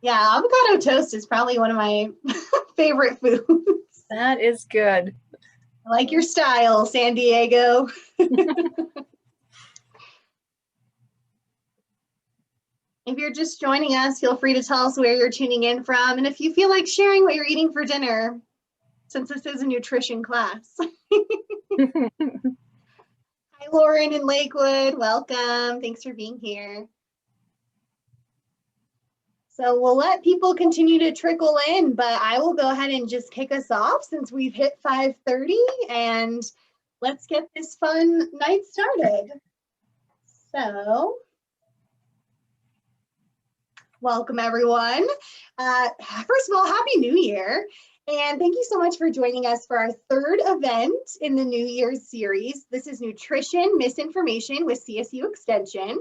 Yeah, avocado toast is probably one of my favorite foods. That is good. I like your style, San Diego. If you're just joining us, feel free to tell us where you're tuning in from. And if you feel like sharing what you're eating for dinner, since this is a nutrition class. Hi, Lauren in Lakewood. Welcome. Thanks for being here. So we'll let people continue to trickle in, but I will go ahead and just kick us off since we've hit 5:30, and let's get this fun night started. So, welcome everyone. First of all, Happy New Year. And thank you so much for joining us for our third event in the New Year's series. This is Nutrition Misinformation with CSU Extension.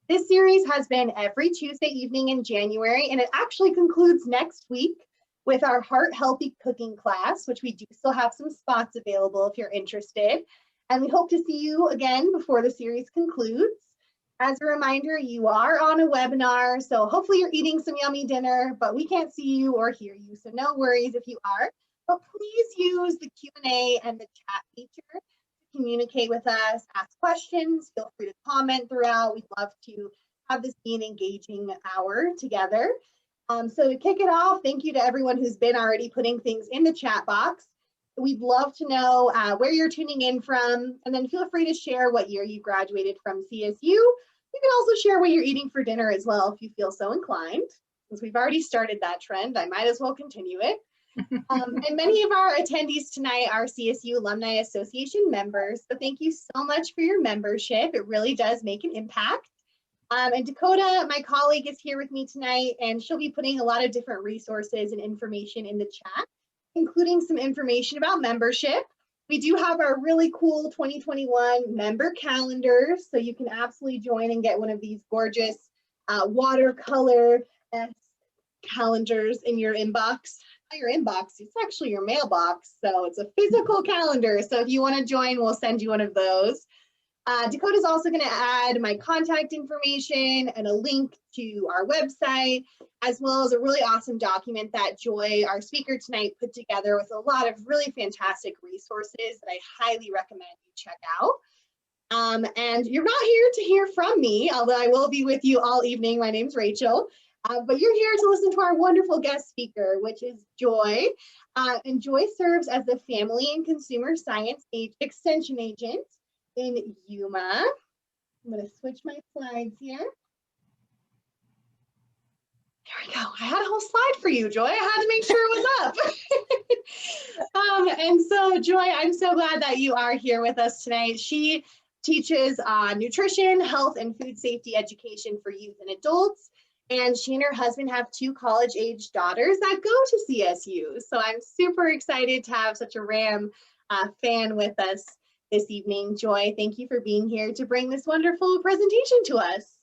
This series has been every Tuesday evening in January, and it actually concludes next week with our Heart Healthy Cooking class, which we do still have some spots available if you're interested. And we hope to see you again before the series concludes. As a reminder, you are on a webinar, so hopefully you're eating some yummy dinner, but we can't see you or hear you, so no worries if you are. But please use the Q&A and the chat feature to communicate with us, ask questions, feel free to comment throughout. We'd love to have this be an engaging hour together. So to kick it off, thank you to everyone who's been already putting things in the chat box. We'd love to know where you're tuning in from, and then feel free to share what year you graduated from CSU. You can also share what you're eating for dinner as well if you feel so inclined. Since we've already started that trend, I might as well continue it. And many of our attendees tonight are CSU Alumni Association members, so thank you so much for your membership. It really does make an impact. And Dakota, my colleague, is here with me tonight, and she'll be putting a lot of different resources and information in the chat, including some information about membership. We do have our really cool 2021 member calendars, so you can absolutely join and get one of these gorgeous watercolor calendars in your inbox. Not your inbox, it's actually your mailbox, so it's a physical calendar. So if you want to join, we'll send you one of those. Dakota's also going to add my contact information and a link to our website, as well as a really awesome document that Joy, our speaker tonight, put together with a lot of really fantastic resources that I highly recommend you check out. And you're not here to hear from me, although I will be with you all evening. My name's Rachel, but you're here to listen to our wonderful guest speaker, which is Joy. And Joy serves as the Family and Consumer Science Extension Agent in Yuma. I'm going to switch my slides here. There we go. I had a whole slide for you, Joy. I had to make sure it was up. And so, Joy, I'm so glad that you are here with us tonight. She teaches nutrition, health, and food safety education for youth and adults. And she and her husband have 2 college-age daughters that go to CSU. So I'm super excited to have such a RAM fan with us this evening. Joy, thank you for being here to bring this wonderful presentation to us.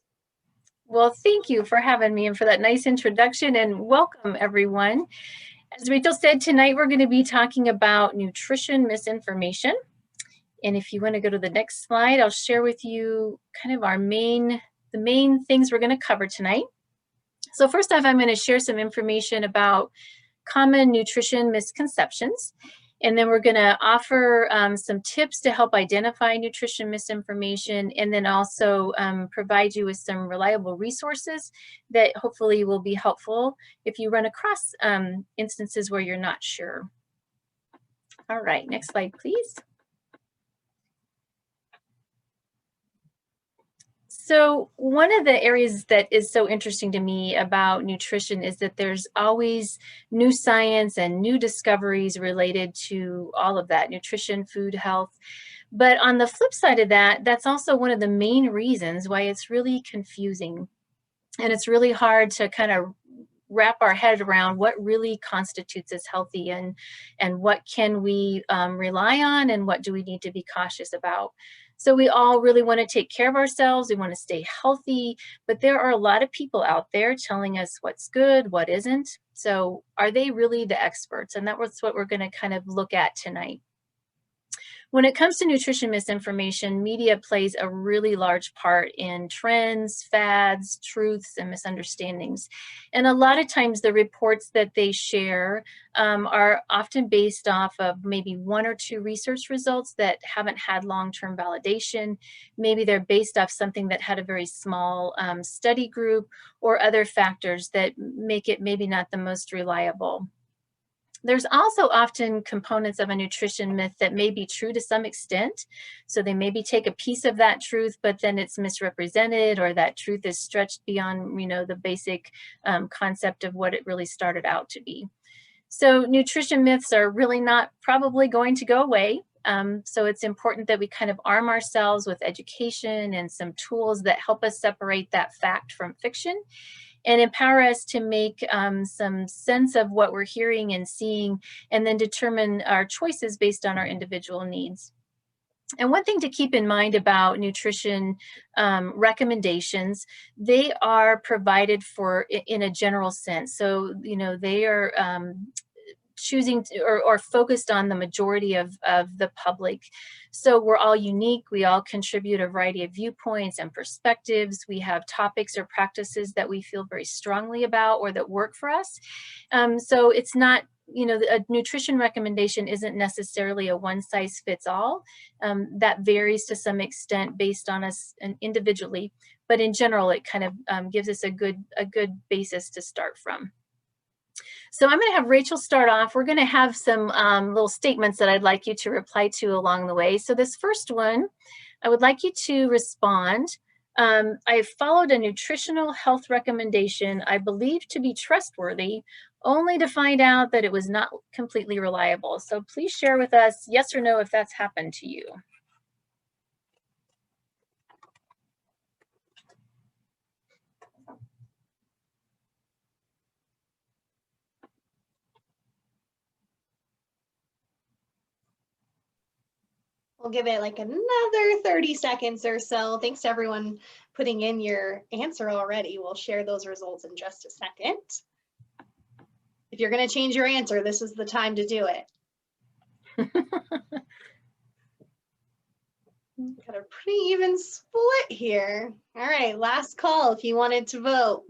Well, thank you for having me and for that nice introduction, and welcome everyone. As Rachel said, tonight we're going to be talking about nutrition misinformation. And if you want to go to the next slide, I'll share with you kind of the main things we're going to cover tonight. So first off, I'm going to share some information about common nutrition misconceptions. And then we're going to offer some tips to help identify nutrition misinformation, and then also provide you with some reliable resources that hopefully will be helpful if you run across instances where you're not sure. All right, next slide, please. So one of the areas that is so interesting to me about nutrition is that there's always new science and new discoveries related to all of that, nutrition, food, health. But on the flip side of that, that's also one of the main reasons why it's really confusing. And it's really hard to kind of wrap our head around what really constitutes as healthy, and what can we rely on, and what do we need to be cautious about. So we all really want to take care of ourselves. We want to stay healthy, but there are a lot of people out there telling us what's good, what isn't. So are they really the experts? And that's what we're going to kind of look at tonight. When it comes to nutrition misinformation, media plays a really large part in trends, fads, truths, and misunderstandings. And a lot of times the reports that they share are often based off of maybe one or two research results that haven't had long-term validation. Maybe they're based off something that had a very small study group, or other factors that make it maybe not the most reliable. There's also often components of a nutrition myth that may be true to some extent. So they maybe take a piece of that truth, but then it's misrepresented, or that truth is stretched beyond, the basic concept of what it really started out to be. So nutrition myths are really not probably going to go away. So it's important that we kind of arm ourselves with education and some tools that help us separate that fact from fiction, and empower us to make some sense of what we're hearing and seeing, and then determine our choices based on our individual needs. And one thing to keep in mind about nutrition recommendations, they are provided for in a general sense. So, they are choosing to, or focused on the majority of the public. So we're all unique. We all contribute a variety of viewpoints and perspectives. We have topics or practices that we feel very strongly about or that work for us. So it's not, a nutrition recommendation isn't necessarily a one size fits all. That varies to some extent based on us individually, but in general, it kind of gives us a good basis to start from. So I'm going to have Rachel start off. We're going to have some little statements that I'd like you to reply to along the way. So this first one, I would like you to respond. I followed a nutritional health recommendation I believed to be trustworthy, only to find out that it was not completely reliable. So please share with us, yes or no, if that's happened to you. We'll give it like another 30 seconds or so. Thanks to everyone putting in your answer already. We'll share those results in just a second. If you're going to change your answer, this is the time to do it. Got a pretty even split here. All right, last call if you wanted to vote.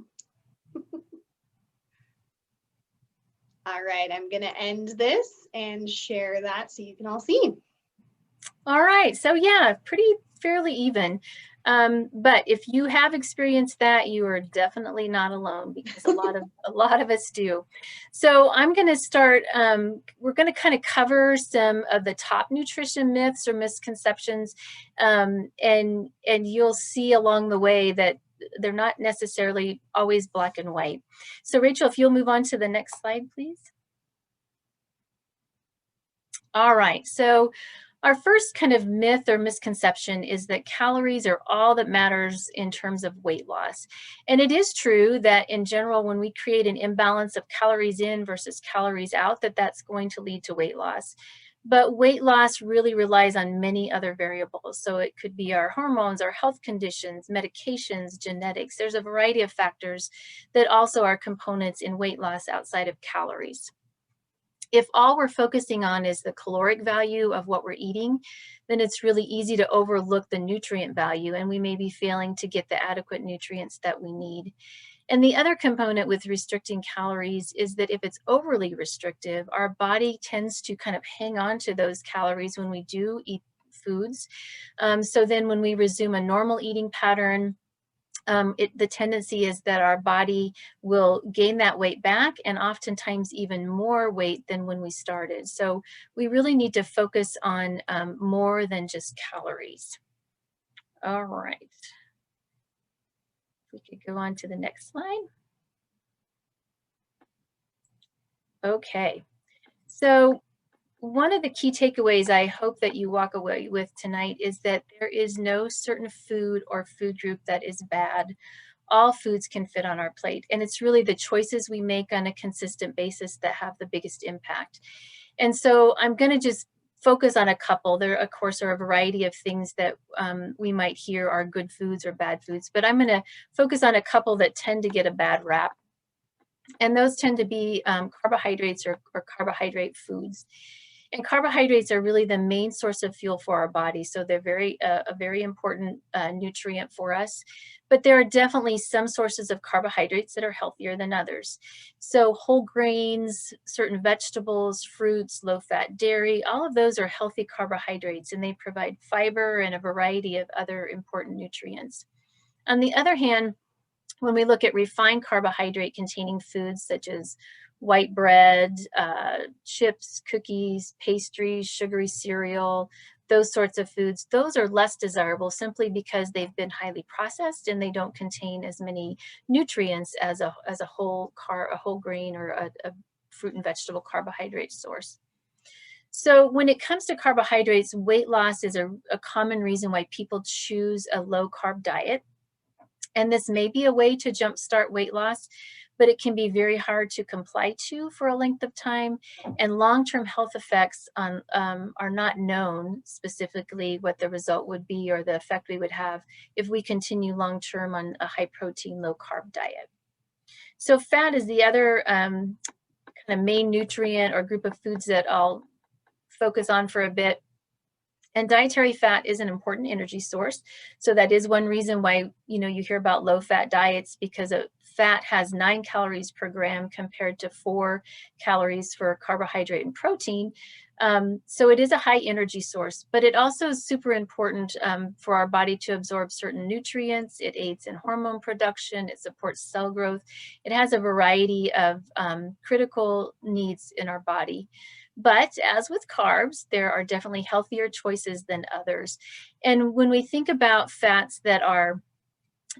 All right, I'm going to end this and share that so you can all see. All right, so yeah, fairly even. But if you have experienced that, you are definitely not alone, because a lot of us do. So I'm going to start. We're going to kind of cover some of the top nutrition myths or misconceptions, and you'll see along the way that they're not necessarily always black and white. So Rachel, if you'll move on to the next slide, please. All right, so our first kind of myth or misconception is that calories are all that matters in terms of weight loss. And it is true that in general, when we create an imbalance of calories in versus calories out, that's going to lead to weight loss. But weight loss really relies on many other variables. So it could be our hormones, our health conditions, medications, genetics. There's a variety of factors that also are components in weight loss outside of calories. If all we're focusing on is the caloric value of what we're eating, then it's really easy to overlook the nutrient value, and we may be failing to get the adequate nutrients that we need. And the other component with restricting calories is that if it's overly restrictive, our body tends to kind of hang on to those calories when we do eat foods. So then when we resume a normal eating pattern, the tendency is that our body will gain that weight back, and oftentimes even more weight than when we started. So we really need to focus on more than just calories. All right. We could go on to the next slide. Okay. So one of the key takeaways I hope that you walk away with tonight is that there is no certain food or food group that is bad. All foods can fit on our plate, and it's really the choices we make on a consistent basis that have the biggest impact. And so I'm going to just focus on a couple. There, of course, are a variety of things that we might hear are good foods or bad foods, but I'm going to focus on a couple that tend to get a bad rap. And those tend to be carbohydrates or carbohydrate foods. And carbohydrates are really the main source of fuel for our body, so they're a very important nutrient for us. But there are definitely some sources of carbohydrates that are healthier than others. So whole grains, certain vegetables, fruits, low-fat dairy, all of those are healthy carbohydrates, and they provide fiber and a variety of other important nutrients. On the other hand, when we look at refined carbohydrate containing foods such as white bread, chips, cookies, pastries, sugary cereal, those sorts of foods, those are less desirable simply because they've been highly processed and they don't contain as many nutrients as a whole grain or a fruit and vegetable carbohydrate source. So when it comes to carbohydrates, weight loss is a common reason why people choose a low carb diet. And this may be a way to jumpstart weight loss, but it can be very hard to comply to for a length of time. And long-term health effects are not known specifically what the result would be or the effect we would have if we continue long-term on a high-protein, low-carb diet. So fat is the other kind of main nutrient or group of foods that I'll focus on for a bit. And dietary fat is an important energy source. So that is one reason why, you hear about low fat diets, because fat has 9 calories per gram compared to 4 calories for carbohydrate and protein. So it is a high energy source, but it also is super important for our body to absorb certain nutrients. It aids in hormone production. It supports cell growth. It has a variety of critical needs in our body. But as with carbs, there are definitely healthier choices than others. And when we think about fats that are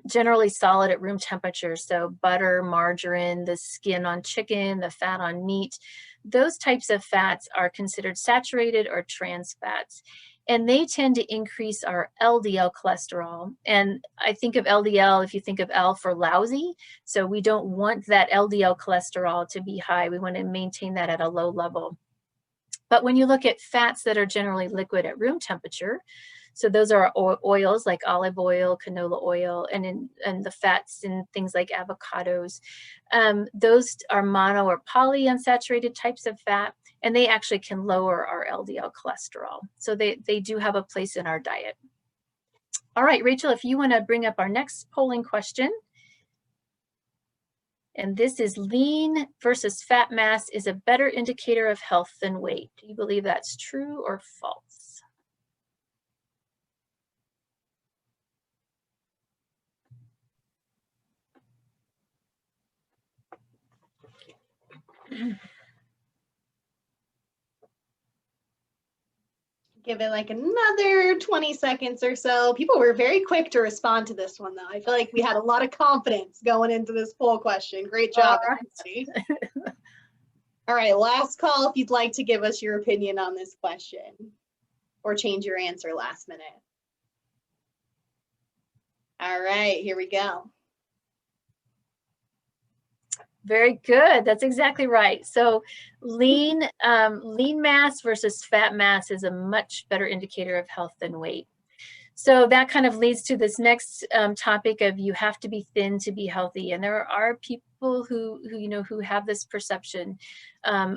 generally solid at room temperature, so butter, margarine, the skin on chicken, the fat on meat, those types of fats are considered saturated or trans fats. And they tend to increase our LDL cholesterol. And I think of LDL, if you think of L for lousy, so we don't want that LDL cholesterol to be high. We want to maintain that at a low level. But when you look at fats that are generally liquid at room temperature, so those are oils like olive oil, canola oil, and the fats in things like avocados. Those are mono or polyunsaturated types of fat, and they actually can lower our LDL cholesterol. So they do have a place in our diet. All right, Rachel, if you want to bring up our next polling question. And this is lean versus fat mass is a better indicator of health than weight. Do you believe that's true or false? Give it like another 20 seconds or so. People were very quick to respond to this one, though. I feel like we had a lot of confidence going into this poll question. Great job, everybody. All right, last call if you'd like to give us your opinion on this question or change your answer last minute. All right, here we go. Very good. That's exactly right. So lean mass versus fat mass is a much better indicator of health than weight. So that kind of leads to this next topic of you have to be thin to be healthy. And there are people who have this perception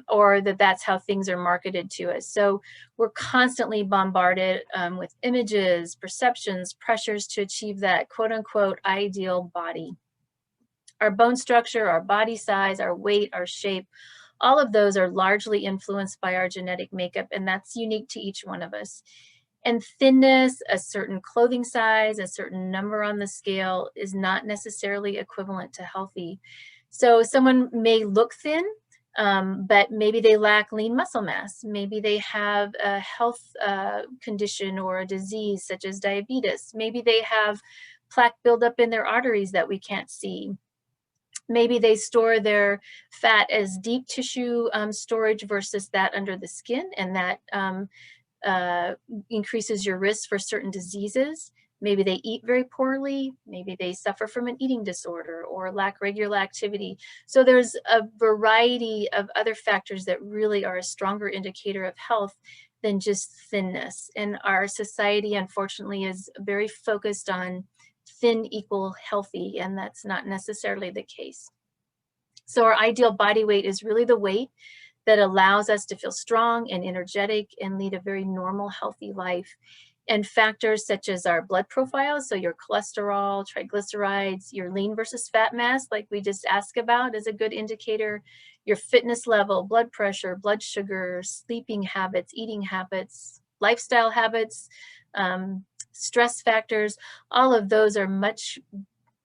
or that's how things are marketed to us. So we're constantly bombarded with images, perceptions, pressures to achieve that quote unquote ideal body. Our bone structure, our body size, our weight, our shape, all of those are largely influenced by our genetic makeup, and that's unique to each one of us. And thinness, a certain clothing size, a certain number on the scale is not necessarily equivalent to healthy. So someone may look thin, but maybe they lack lean muscle mass. Maybe they have a health condition or a disease such as diabetes. Maybe they have plaque buildup in their arteries that we can't see. Maybe they store their fat as deep tissue storage versus that under the skin, and that increases your risk for certain diseases. Maybe they eat very poorly. Maybe they suffer from an eating disorder or lack regular activity. So there's a variety of other factors that really are a stronger indicator of health than just thinness. And our society, unfortunately, is very focused on thin equal healthy, and that's not necessarily the case. So our ideal body weight is really the weight that allows us to feel strong and energetic and lead a very normal, healthy life. And factors such as our blood profile, so your cholesterol, triglycerides, your lean versus fat mass, like we just asked about, is a good indicator. Your fitness level, blood pressure, blood sugar, sleeping habits, eating habits, lifestyle habits, stress factors, all of those are much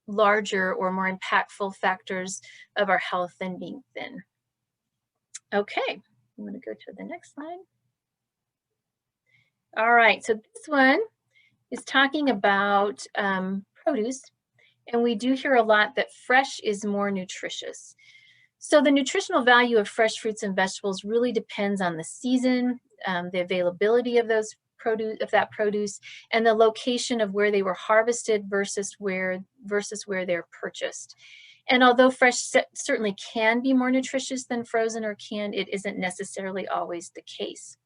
larger or more impactful factors of our health than being thin. Okay, I'm going to go to the next slide. All right, so this one is talking about produce, and we do hear a lot that fresh is more nutritious. So the nutritional value of fresh fruits and vegetables really depends on the season, the availability of that produce, and the location of where they were harvested versus where they're purchased. And although fresh certainly can be more nutritious than frozen or canned, it isn't necessarily always the case.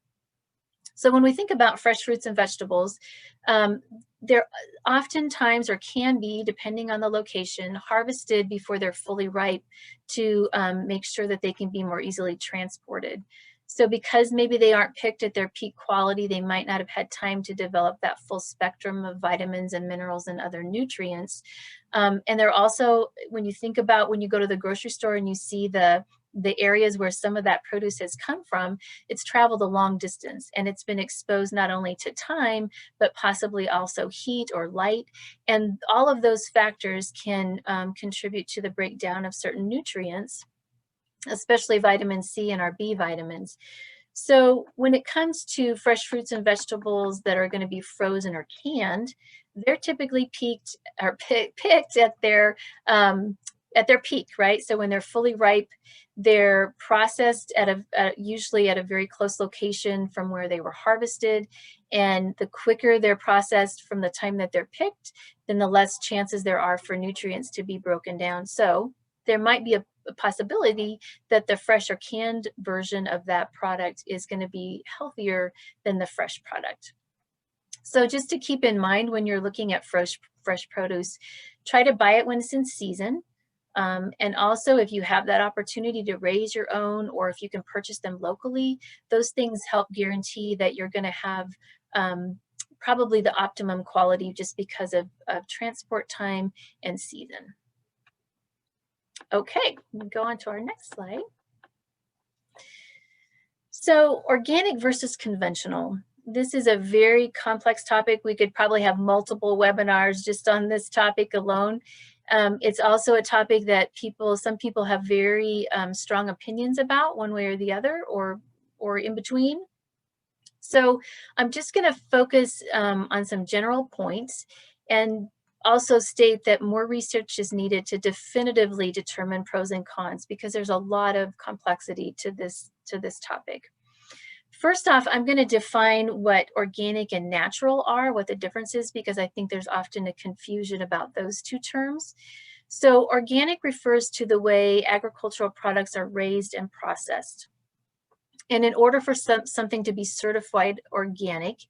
So when we think about fresh fruits and vegetables, they're oftentimes, or can be, depending on the location, harvested before they're fully ripe to make sure that they can be more easily transported. So because maybe they aren't picked at their peak quality, they might not have had time to develop that full spectrum of vitamins and minerals and other nutrients. And they're also, when you think about when you go to the grocery store and you see the areas where some of that produce has come from, it's traveled a long distance and it's been exposed not only to time, but possibly also heat or light. And all of those factors can contribute to the breakdown of certain nutrients, especially vitamin C and our B vitamins. So when it comes to fresh fruits and vegetables that are going to be frozen or canned, they're typically picked at their peak, right? So when they're fully ripe, they're processed usually at a very close location from where they were harvested. And the quicker they're processed from the time that they're picked, then the less chances there are for nutrients to be broken down. So there might be a possibility that the fresh or canned version of that product is going to be healthier than the fresh product. So just to keep in mind when you're looking at fresh produce, try to buy it when it's in season. And also, if you have that opportunity to raise your own, or if you can purchase them locally, those things help guarantee that you're going to have probably the optimum quality just because of transport time and season. Okay, we'll go on to our next slide. So organic versus conventional. This is a very complex topic. We could probably have multiple webinars just on this topic alone. It's also a topic that some people have very strong opinions about, one way or the other, or in between. So I'm just going to focus on some general points and also state that more research is needed to definitively determine pros and cons, because there's a lot of complexity to this topic. First off, I'm going to define what organic and natural are, what the difference is, because I think there's often a confusion about those two terms. So organic refers to the way agricultural products are raised and processed. And in order for something to be certified organic,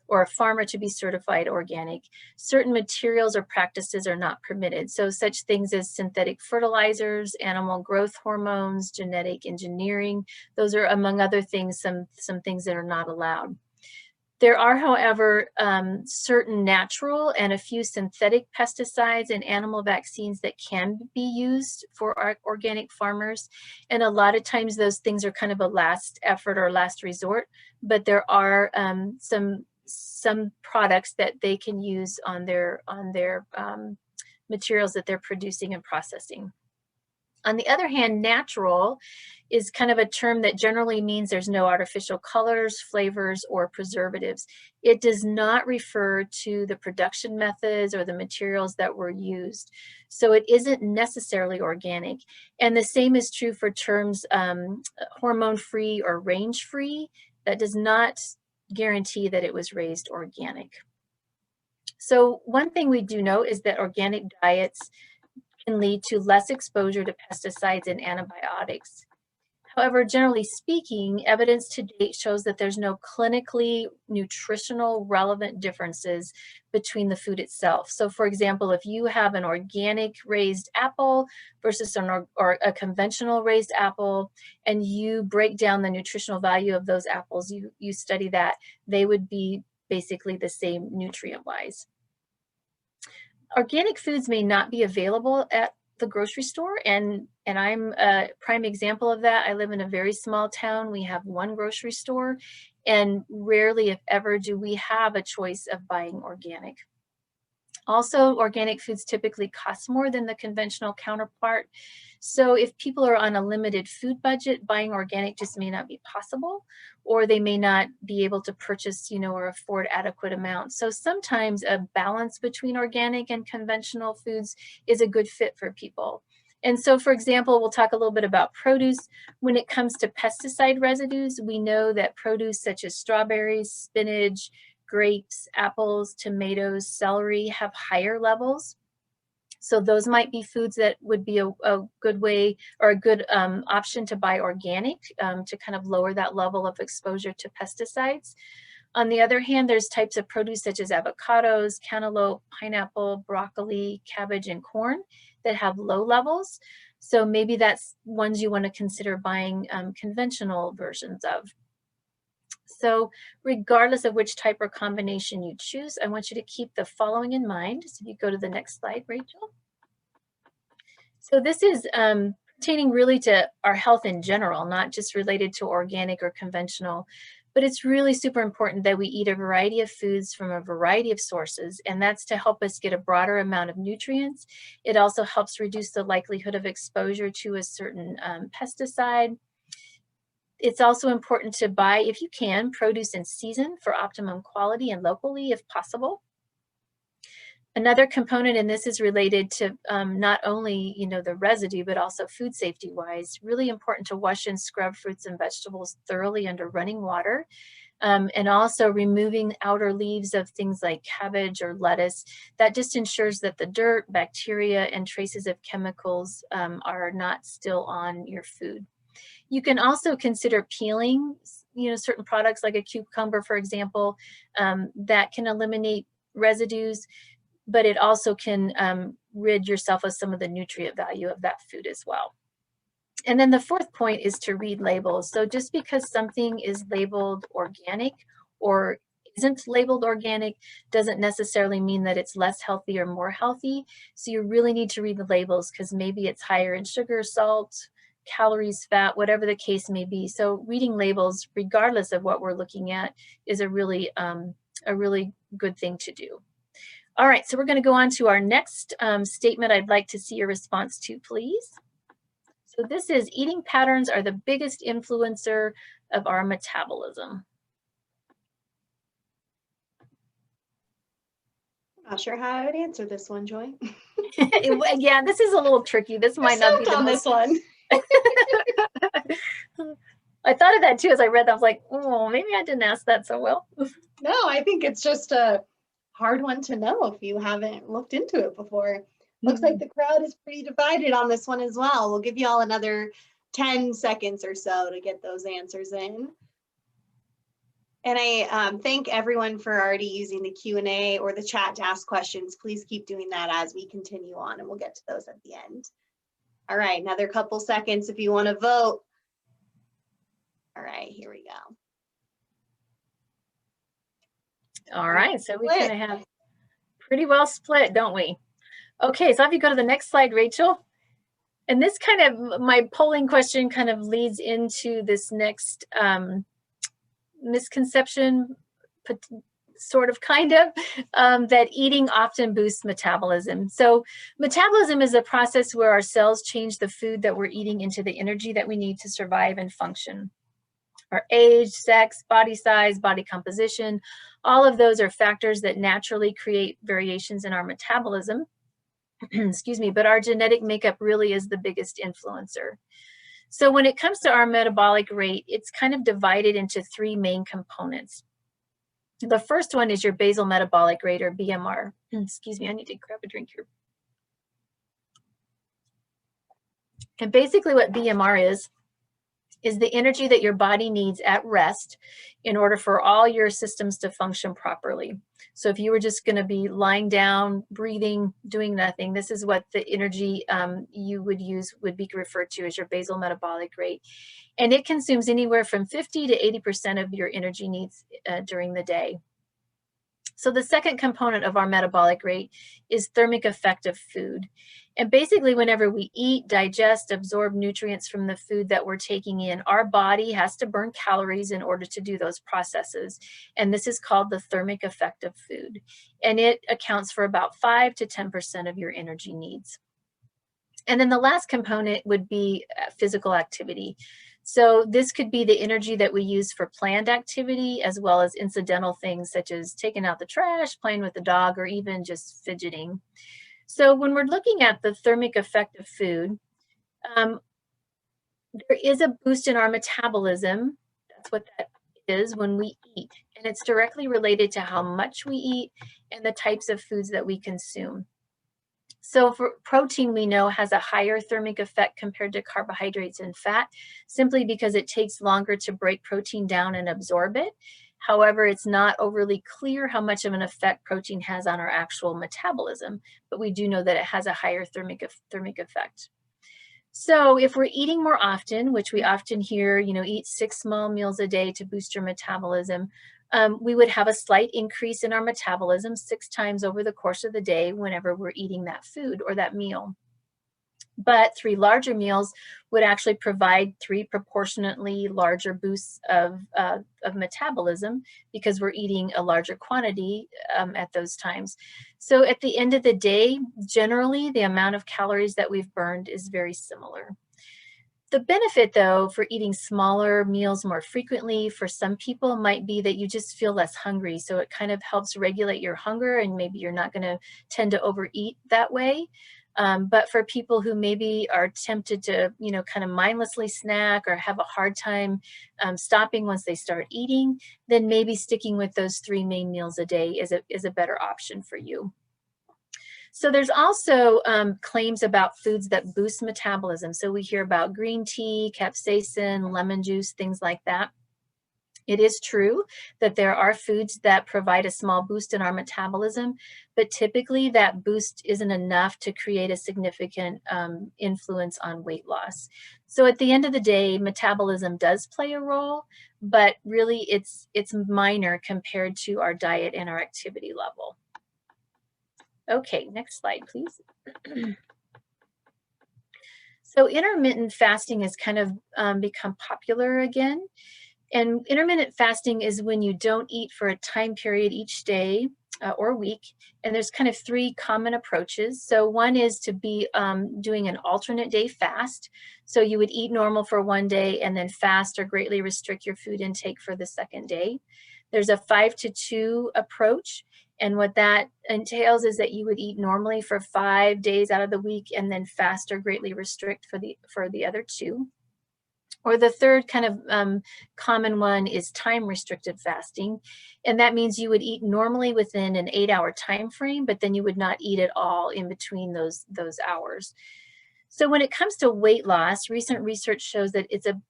or a farmer to be certified organic, certain materials or practices are not permitted. So such things as synthetic fertilizers, animal growth hormones, genetic engineering, those are, among other things, some things that are not allowed. There are, however, certain natural and a few synthetic pesticides and animal vaccines that can be used for our organic farmers. And a lot of times those things are kind of a last effort or last resort, but there are some products that they can use on their materials that they're producing and processing. On the other hand, natural is kind of a term that generally means there's no artificial colors, flavors, or preservatives. It does not refer to the production methods or the materials that were used. So it isn't necessarily organic. And the same is true for terms hormone-free or range-free. That does not guarantee that it was raised organic. So one thing we do know is that organic diets can lead to less exposure to pesticides and antibiotics. However, generally speaking, evidence to date shows that there's no clinically nutritional relevant differences between the food itself. So for example, if you have an organic raised apple versus or a conventional raised apple, and you break down the nutritional value of those apples, you study that, they would be basically the same nutrient-wise. Organic foods may not be available at the grocery store, and I'm a prime example of that. I live in a very small town. We have one grocery store, and rarely, if ever, do we have a choice of buying organic. Also, organic foods typically cost more than the conventional counterpart. So if people are on a limited food budget, buying organic just may not be possible, or they may not be able to purchase, or afford adequate amounts. So sometimes a balance between organic and conventional foods is a good fit for people. And so, for example, we'll talk a little bit about produce. When it comes to pesticide residues, we know that produce such as strawberries, spinach, grapes, apples, tomatoes, celery have higher levels. So those might be foods that would be a good way or a good option to buy organic to kind of lower that level of exposure to pesticides. On the other hand, there's types of produce such as avocados, cantaloupe, pineapple, broccoli, cabbage, and corn that have low levels. So maybe that's ones you want to consider buying conventional versions of. So regardless of which type or combination you choose, I want you to keep the following in mind. So if you go to the next slide, Rachel. So this is pertaining really to our health in general, not just related to organic or conventional, but it's really super important that we eat a variety of foods from a variety of sources, and that's to help us get a broader amount of nutrients. It also helps reduce the likelihood of exposure to a certain pesticide. It's also important to buy, if you can, produce in season for optimum quality and locally if possible. Another component, and this is related to not only the residue, but also food safety wise, really important to wash and scrub fruits and vegetables thoroughly under running water. And also removing outer leaves of things like cabbage or lettuce. That just ensures that the dirt, bacteria, and traces of chemicals are not still on your food. You can also consider peeling, certain products like a cucumber, for example, that can eliminate residues, but it also can rid yourself of some of the nutrient value of that food as well. And then the fourth point is to read labels. So just because something is labeled organic or isn't labeled organic doesn't necessarily mean that it's less healthy or more healthy. So you really need to read the labels because maybe it's higher in sugar, salt, calories, fat, whatever the case may be. So reading labels, regardless of what we're looking at, is a really good thing to do. All right, so we're going to go on to our next statement I'd like to see your response to, please. So this is, eating patterns are the biggest influencer of our metabolism. I'm not sure how I would answer this one, Joy. Yeah, this is a little tricky. This might not be the this one. I thought of that too as I read that. I was like, oh, maybe I didn't ask that so well. No, I think it's just a hard one to know if you haven't looked into it before. Looks like the crowd is pretty divided on this one as well. We'll give you all another 10 seconds or so to get those answers in. And I thank everyone for already using the Q&A or the chat to ask questions. Please keep doing that as we continue on, and we'll get to those at the end. All right, another couple seconds if you want to vote. All right, here we go. All right, so we kind of have pretty well split, don't we? Okay, so if you go to the next slide, Rachel. And this kind of, my polling question kind of leads into this next misconception, sort of, kind of, that eating often boosts metabolism. So metabolism is a process where our cells change the food that we're eating into the energy that we need to survive and function. Our age, sex, body size, body composition, all of those are factors that naturally create variations in our metabolism. Excuse me, but our genetic makeup really is the biggest influencer. So when it comes to our metabolic rate, it's kind of divided into three main components. The first one is your basal metabolic rate, or BMR. Excuse me, I need to grab a drink here. And basically what BMR is is the energy that your body needs at rest in order for all your systems to function properly. So if you were just going to be lying down, breathing, doing nothing, this is what the energy you would use would be referred to as your basal metabolic rate. And it consumes anywhere from 50 to 80% of your energy needs during the day. So the second component of our metabolic rate is thermic effect of food. And basically, whenever we eat, digest, absorb nutrients from the food that we're taking in, our body has to burn calories in order to do those processes. And this is called the thermic effect of food. And it accounts for about 5 to 10% of your energy needs. And then the last component would be physical activity. So this could be the energy that we use for planned activity, as well as incidental things such as taking out the trash, playing with the dog, or even just fidgeting. So when we're looking at the thermic effect of food, there is a boost in our metabolism. That's what that is when we eat. And it's directly related to how much we eat and the types of foods that we consume. So for protein, we know has a higher thermic effect compared to carbohydrates and fat, simply because it takes longer to break protein down and absorb it. However, it's not overly clear how much of an effect protein has on our actual metabolism, but we do know that it has a higher thermic effect. So if we're eating more often, which we often hear, eat 6 small meals a day to boost your metabolism, we would have a slight increase in our metabolism 6 times over the course of the day whenever we're eating that food or that meal. But 3 larger meals would actually provide 3 proportionately larger boosts of metabolism because we're eating a larger quantity at those times. So at the end of the day, generally, the amount of calories that we've burned is very similar. The benefit, though, for eating smaller meals more frequently for some people might be that you just feel less hungry. So it kind of helps regulate your hunger, and maybe you're not going to tend to overeat that way. But for people who maybe are tempted to, kind of mindlessly snack or have a hard time stopping once they start eating, then maybe sticking with those 3 main meals a day is a better option for you. So there's also claims about foods that boost metabolism. So we hear about green tea, capsaicin, lemon juice, things like that. It is true that there are foods that provide a small boost in our metabolism, but typically that boost isn't enough to create a significant influence on weight loss. So at the end of the day, metabolism does play a role, but really it's minor compared to our diet and our activity level. Okay, next slide, please. So intermittent fasting has kind of become popular again. And intermittent fasting is when you don't eat for a time period each day or week. And there's kind of 3 common approaches. So one is to be doing an alternate day fast. So you would eat normal for one day and then fast or greatly restrict your food intake for the second day. There's a 5 to 2 approach. And what that entails is that you would eat normally for 5 days out of the week and then fast or greatly restrict for the other 2. Or the third kind of common one is time restricted fasting. And that means you would eat normally within an 8-hour time frame, but then you would not eat at all in between those hours. So when it comes to weight loss, recent research shows that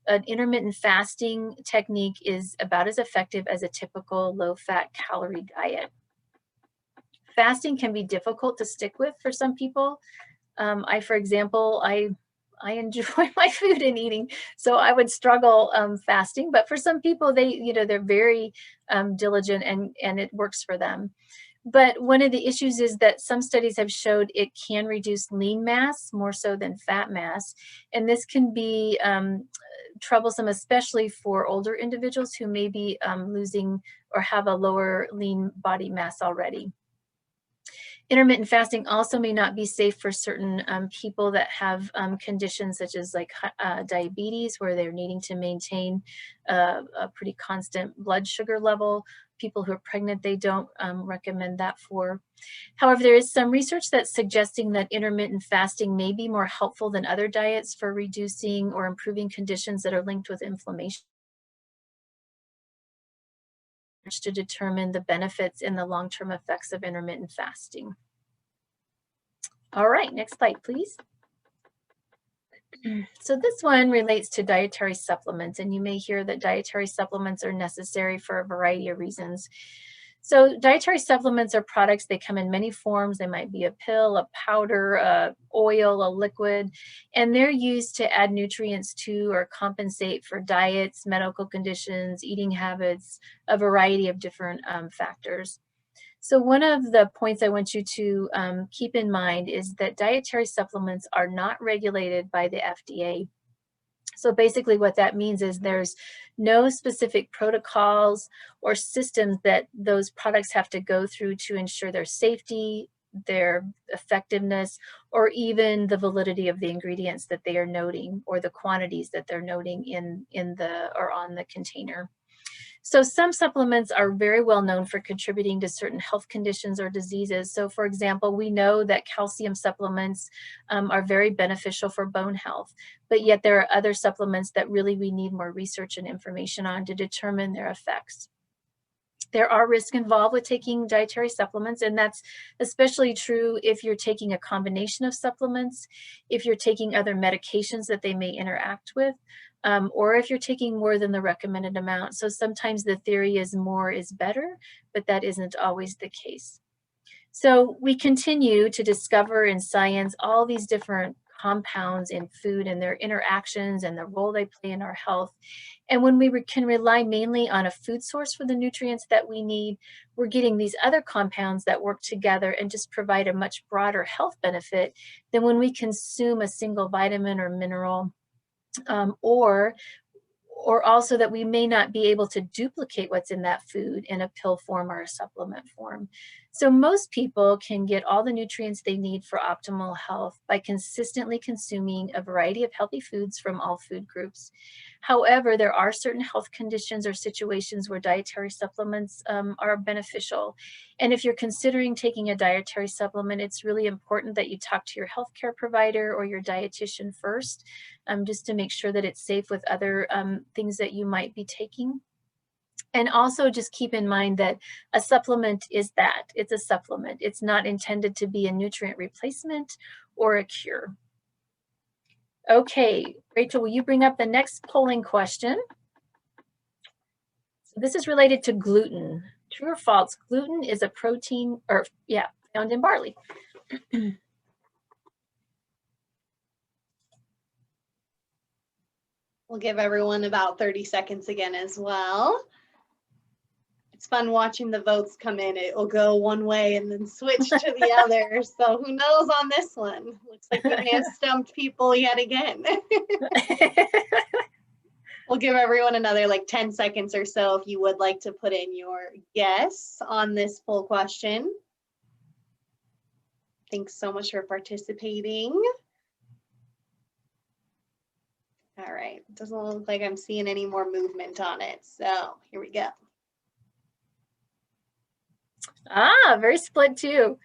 an intermittent fasting technique is about as effective as a typical low-fat calorie diet. Fasting can be difficult to stick with for some people. For example, I enjoy my food and eating, so I would struggle fasting. But for some people, they're very diligent and it works for them. But one of the issues is that some studies have showed it can reduce lean mass more so than fat mass, and this can be troublesome, especially for older individuals who may be losing or have a lower lean body mass already. Intermittent fasting also may not be safe for certain people that have conditions such as like diabetes, where they're needing to maintain a pretty constant blood sugar level. People who are pregnant, they don't recommend that for. However, there is some research that's suggesting that intermittent fasting may be more helpful than other diets for reducing or improving conditions that are linked with inflammation, to determine the benefits and the long-term effects of intermittent fasting. All right, next slide, please. So this one relates to dietary supplements, and you may hear that dietary supplements are necessary for a variety of reasons. So dietary supplements are products, they come in many forms. They might be a pill, a powder, a oil, a liquid, and they're used to add nutrients to or compensate for diets, medical conditions, eating habits, a variety of different factors. So one of the points I want you to keep in mind is that dietary supplements are not regulated by the FDA. So basically what that means is there's no specific protocols or systems that those products have to go through to ensure their safety, their effectiveness, or even the validity of the ingredients that they are noting or the quantities that they're noting in the or on the container. So some supplements are very well known for contributing to certain health conditions or diseases. So for example, we know that calcium supplements are very beneficial for bone health, but yet there are other supplements that really we need more research and information on to determine their effects. There are risks involved with taking dietary supplements, and that's especially true if you're taking a combination of supplements, if you're taking other medications that they may interact with, or if you're taking more than the recommended amount. So sometimes the theory is more is better, but that isn't always the case. So we continue to discover in science all these different compounds in food and their interactions and the role they play in our health. And when we can rely mainly on a food source for the nutrients that we need, we're getting these other compounds that work together and just provide a much broader health benefit than when we consume a single vitamin or mineral, or also that we may not be able to duplicate what's in that food in a pill form or a supplement form. So most people can get all the nutrients they need for optimal health by consistently consuming a variety of healthy foods from all food groups. However, there are certain health conditions or situations where dietary supplements are beneficial. And if you're considering taking a dietary supplement, it's really important that you talk to your healthcare provider or your dietitian first, just to make sure that it's safe with other things that you might be taking. And also just keep in mind that a supplement is that. It's a supplement. It's not intended to be a nutrient replacement or a cure. Okay, Rachel, will you bring up the next polling question? So this is related to gluten. True or false? Gluten is a protein, or yeah, found in barley. We'll give everyone about 30 seconds again as well. It's fun watching the votes come in. It will go one way and then switch to the other. So who knows on this one? Looks like we may have stumped people yet again. We'll give everyone another like 10 seconds or so if you would like to put in your guess on this poll question. Thanks so much for participating. All right, doesn't look like I'm seeing any more movement on it. So here we go. Ah, very split too.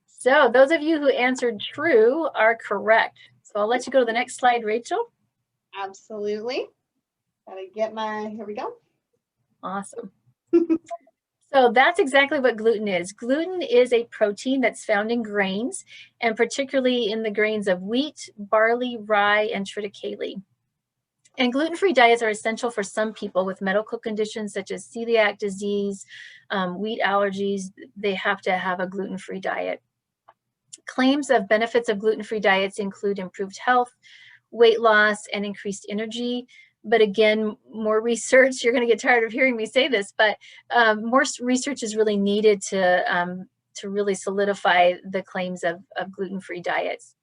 So those of you who answered true are correct. So I'll let you go to the next slide, Rachel. Absolutely. Gotta get here we go. Awesome. So that's exactly what gluten is. Gluten is a protein that's found in grains, and particularly in the grains of wheat, barley, rye, and triticale. And gluten-free diets are essential for some people with medical conditions such as celiac disease, wheat allergies. They have to have a gluten-free diet. Claims of benefits of gluten-free diets include improved health, weight loss, and increased energy. But again, more research, you're going to get tired of hearing me say this, but more research is really needed to really solidify the claims of gluten-free diets.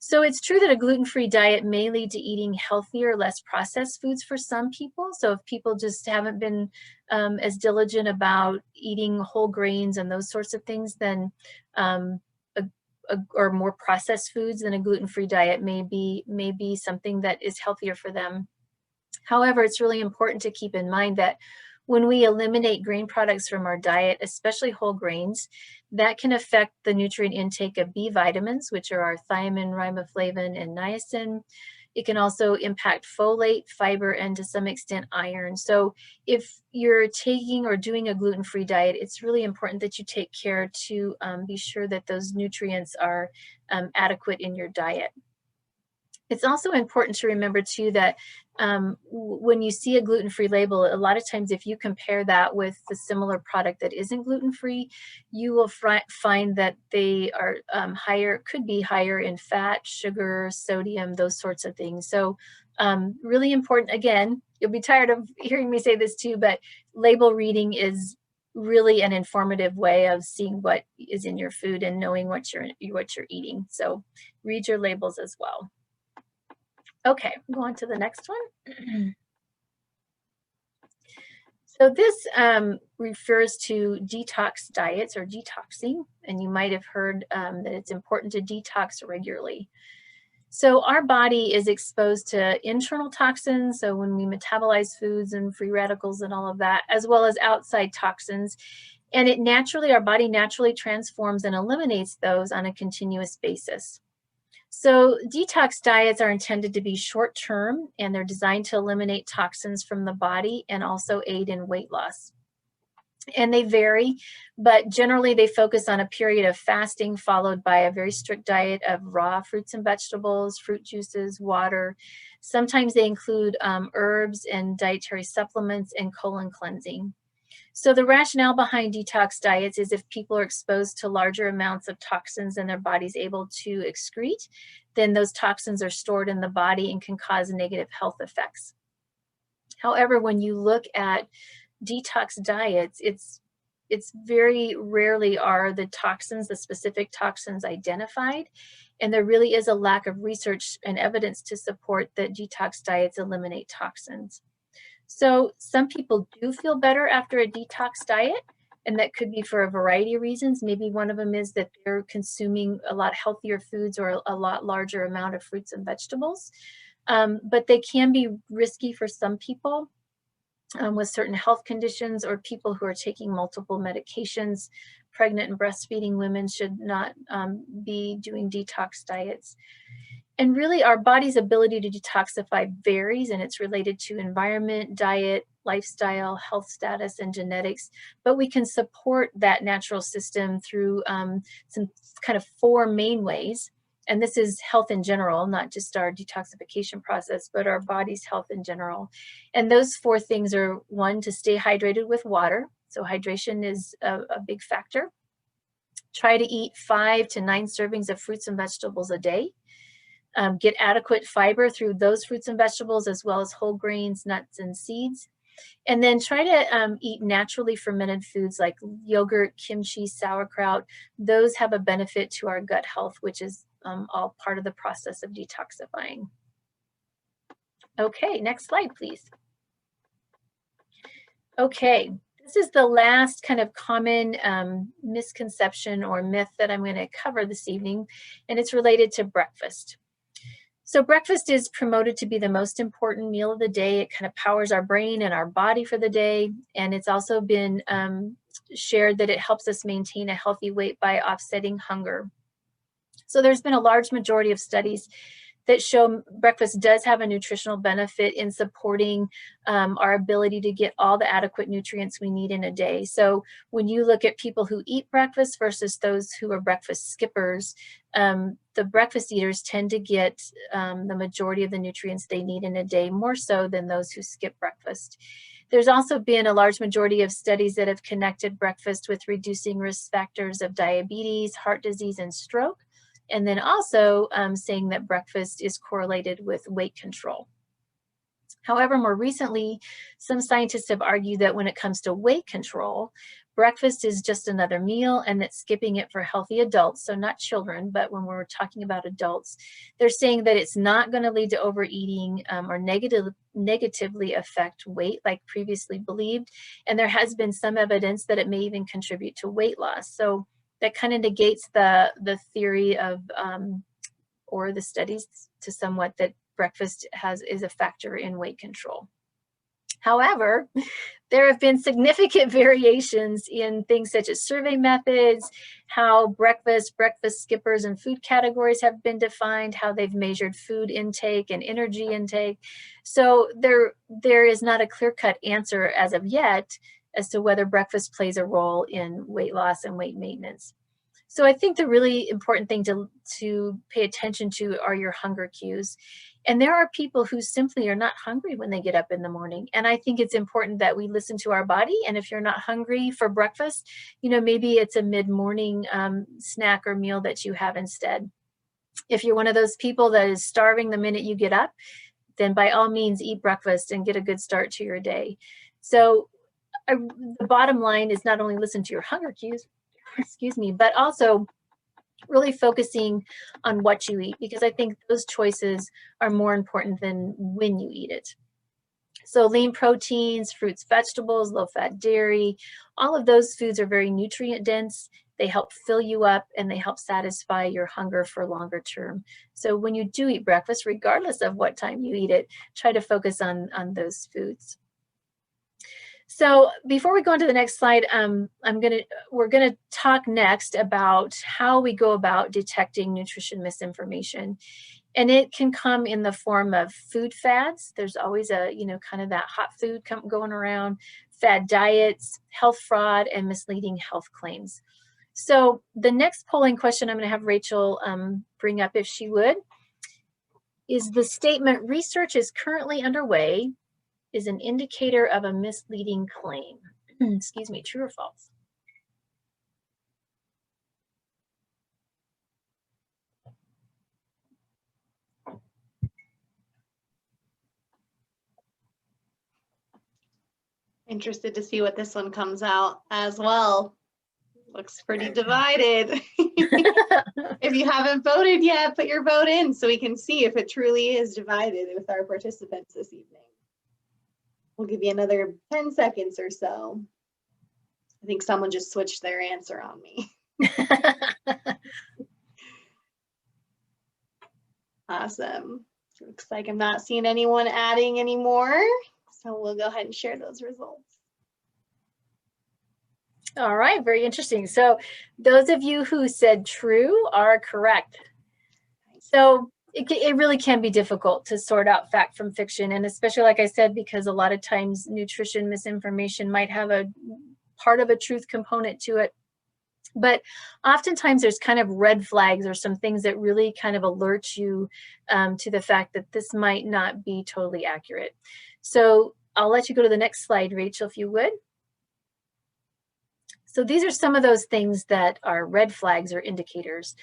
So it's true that a gluten-free diet may lead to eating healthier, less processed foods for some people. So if people just haven't been as diligent about eating whole grains and those sorts of things, then or more processed foods, then a gluten-free diet may be something that is healthier for them. However, it's really important to keep in mind that when we eliminate grain products from our diet, especially whole grains, that can affect the nutrient intake of B vitamins, which are our thiamine, riboflavin, and niacin. It can also impact folate, fiber, and to some extent iron. So if you're taking or doing a gluten-free diet, it's really important that you take care to be sure that those nutrients are adequate in your diet. It's also important to remember too that when you see a gluten-free label, a lot of times if you compare that with the similar product that isn't gluten-free, you will find that they are could be higher in fat, sugar, sodium, those sorts of things. So really important, again, you'll be tired of hearing me say this too, but label reading is really an informative way of seeing what is in your food and knowing what you're eating. So read your labels as well. Okay, go on to the next one. So this refers to detox diets or detoxing, and you might have heard that it's important to detox regularly. So our body is exposed to internal toxins, so when we metabolize foods and free radicals and all of that, as well as outside toxins, and our body naturally transforms and eliminates those on a continuous basis. So detox diets are intended to be short-term, and they're designed to eliminate toxins from the body and also aid in weight loss. And they vary, but generally they focus on a period of fasting followed by a very strict diet of raw fruits and vegetables, fruit juices, water. Sometimes they include herbs and dietary supplements and colon cleansing. So the rationale behind detox diets is if people are exposed to larger amounts of toxins than their body's able to excrete, then those toxins are stored in the body and can cause negative health effects. However, when you look at detox diets, it's very rarely are the specific toxins identified, and there really is a lack of research and evidence to support that detox diets eliminate toxins. So some people do feel better after a detox diet, and that could be for a variety of reasons. Maybe one of them is that they're consuming a lot healthier foods or a lot larger amount of fruits and vegetables. But they can be risky for some people with certain health conditions or people who are taking multiple medications. Pregnant and breastfeeding women should not be doing detox diets. And really, our body's ability to detoxify varies, and it's related to environment, diet, lifestyle, health status, and genetics. But we can support that natural system through some kind of 4 main ways. And this is health in general, not just our detoxification process, but our body's health in general. And those 4 things are: 1, to stay hydrated with water. So hydration is a big factor. Try to eat 5 to 9 servings of fruits and vegetables a day. Get adequate fiber through those fruits and vegetables, as well as whole grains, nuts, and seeds. And then try to eat naturally fermented foods like yogurt, kimchi, sauerkraut. Those have a benefit to our gut health, which is all part of the process of detoxifying. Okay, next slide, please. Okay, this is the last kind of common misconception or myth that I'm going to cover this evening, and it's related to breakfast. So breakfast is promoted to be the most important meal of the day. It kind of powers our brain and our body for the day. And it's also been shared that it helps us maintain a healthy weight by offsetting hunger. So there's been a large majority of studies that show breakfast does have a nutritional benefit in supporting our ability to get all the adequate nutrients we need in a day. So when you look at people who eat breakfast versus those who are breakfast skippers, the breakfast eaters tend to get the majority of the nutrients they need in a day, more so than those who skip breakfast. There's also been a large majority of studies that have connected breakfast with reducing risk factors of diabetes, heart disease, and stroke. And then also saying that breakfast is correlated with weight control. However, more recently, some scientists have argued that when it comes to weight control, breakfast is just another meal, and that skipping it for healthy adults, so not children, but when we're talking about adults, they're saying that it's not going to lead to overeating or negatively affect weight like previously believed. And there has been some evidence that it may even contribute to weight loss. So that kind of negates the theory of, or the studies to somewhat, that breakfast is a factor in weight control. However, there have been significant variations in things such as survey methods, how breakfast skippers, and food categories have been defined, how they've measured food intake and energy intake. So there is not a clear-cut answer as of yet as to whether breakfast plays a role in weight loss and weight maintenance. So I think the really important thing to pay attention to are your hunger cues. And there are people who simply are not hungry when they get up in the morning. And I think it's important that we listen to our body. And if you're not hungry for breakfast, maybe it's a mid-morning snack or meal that you have instead. If you're one of those people that is starving the minute you get up, then by all means eat breakfast and get a good start to your day. So the bottom line is not only listen to your hunger cues, excuse me, but also really focusing on what you eat, because I think those choices are more important than when you eat it. So lean proteins, fruits, vegetables, low-fat dairy, all of those foods are very nutrient dense. They help fill you up and they help satisfy your hunger for longer term. So when you do eat breakfast, regardless of what time you eat it, try to focus on those foods. So before we go on to the next slide, we're gonna talk next about how we go about detecting nutrition misinformation. And it can come in the form of food fads. There's always a, kind of that hot food going around, fad diets, health fraud, and misleading health claims. So the next polling question I'm gonna have Rachel bring up, if she would, is the statement, research is currently underway, is an indicator of a misleading claim. Excuse me, true or false? Interested to see what this one comes out as well. Looks pretty divided. If you haven't voted yet, put your vote in so we can see if it truly is divided with our participants this evening. We'll give you another 10 seconds or so. I think someone just switched their answer on me. Awesome. Looks like I'm not seeing anyone adding anymore. So we'll go ahead and share those results. All right, very interesting. So those of you who said true are correct. So it really can be difficult to sort out fact from fiction, and especially, like I said, because a lot of times nutrition misinformation might have a part of a truth component to it. But oftentimes there's kind of red flags or some things that really kind of alert you to the fact that this might not be totally accurate. So I'll let you go to the next slide, Rachel, if you would. So these are some of those things that are red flags or indicators.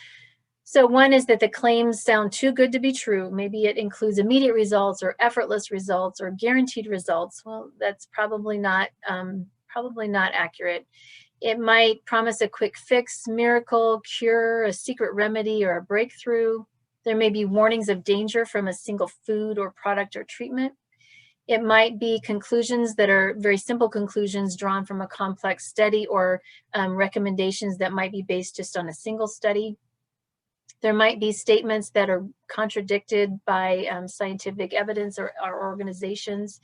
So one is that the claims sound too good to be true. Maybe it includes immediate results or effortless results or guaranteed results. Well, that's probably not accurate. It might promise a quick fix, miracle, cure, a secret remedy, or a breakthrough. There may be warnings of danger from a single food or product or treatment. It might be conclusions that are very simple conclusions drawn from a complex study, or recommendations that might be based just on a single study. There might be statements that are contradicted by scientific evidence or organizations.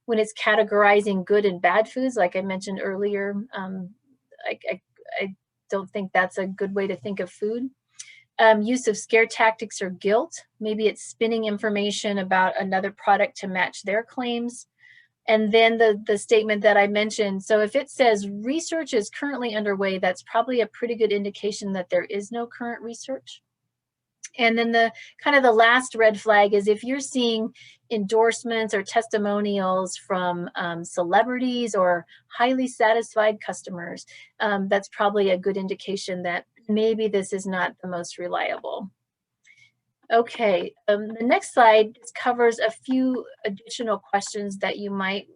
When it's categorizing good and bad foods, like I mentioned earlier, I don't think that's a good way to think of food. Use of scare tactics or guilt. Maybe it's spinning information about another product to match their claims. And then the statement that I mentioned. So if it says research is currently underway, that's probably a pretty good indication that there is no current research. And then the kind of the last red flag is if you're seeing endorsements or testimonials from celebrities or highly satisfied customers, that's probably a good indication that maybe this is not the most reliable. Okay, the next slide covers a few additional questions that you might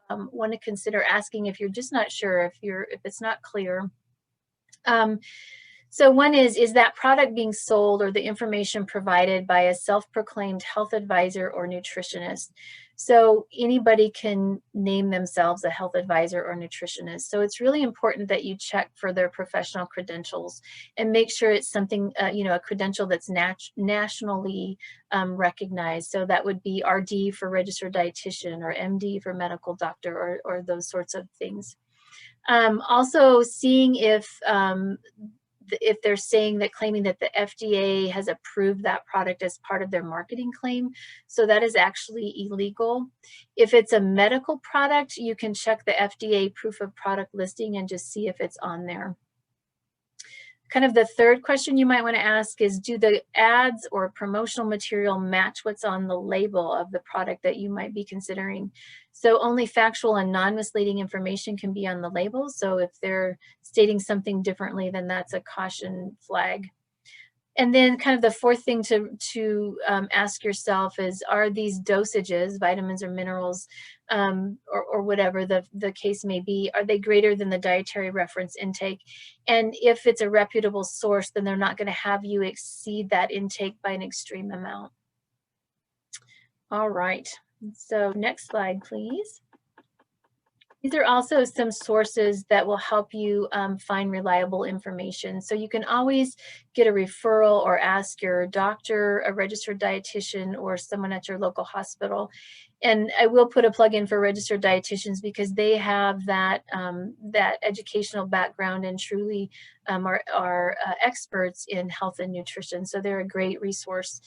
want to consider asking if you're just not sure, if it's not clear. So one is that product being sold or the information provided by a self-proclaimed health advisor or nutritionist? So anybody can name themselves a health advisor or nutritionist. So it's really important that you check for their professional credentials and make sure it's something, a credential that's nationally recognized. So that would be RD for registered dietitian or MD for medical doctor, or those sorts of things. Also seeing if they're claiming that the FDA has approved that product as part of their marketing claim. So that is actually illegal. If it's a medical product, you can check the FDA proof of product listing and just see if it's on there. Kind of the third question you might want to ask is, do the ads or promotional material match what's on the label of the product that you might be considering? So only factual and non-misleading information can be on the label. So if they're stating something differently, then that's a caution flag. And then kind of the fourth thing to ask yourself is, are these dosages, vitamins or minerals, or whatever the case may be, are they greater than the dietary reference intake? And if it's a reputable source, then they're not going to have you exceed that intake by an extreme amount. All right, so next slide, please. These are also some sources that will help you find reliable information. So you can always get a referral or ask your doctor, a registered dietitian, or someone at your local hospital. And I will put a plug in for registered dietitians because they have that, that educational background and truly are experts in health and nutrition. So they're a great resource.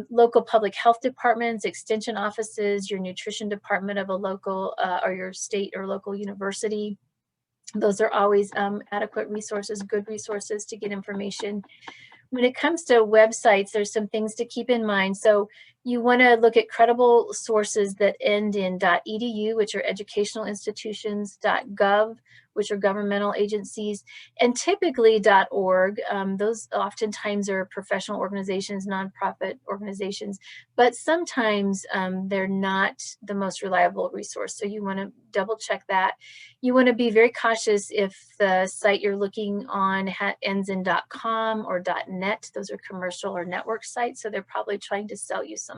Local public health departments, extension offices, your nutrition department of a local or your state or local university. Those are always adequate resources, good resources to get information. When it comes to websites, there's some things to keep in mind. So you want to look at credible sources that end in .edu, which are educational institutions, .gov, which are governmental agencies, and typically .org. Those oftentimes are professional organizations, nonprofit organizations, but sometimes they're not the most reliable resource. So you want to double check that. You want to be very cautious if the site you're looking on ends in .com or .net. Those are commercial or network sites, so they're probably trying to sell you something.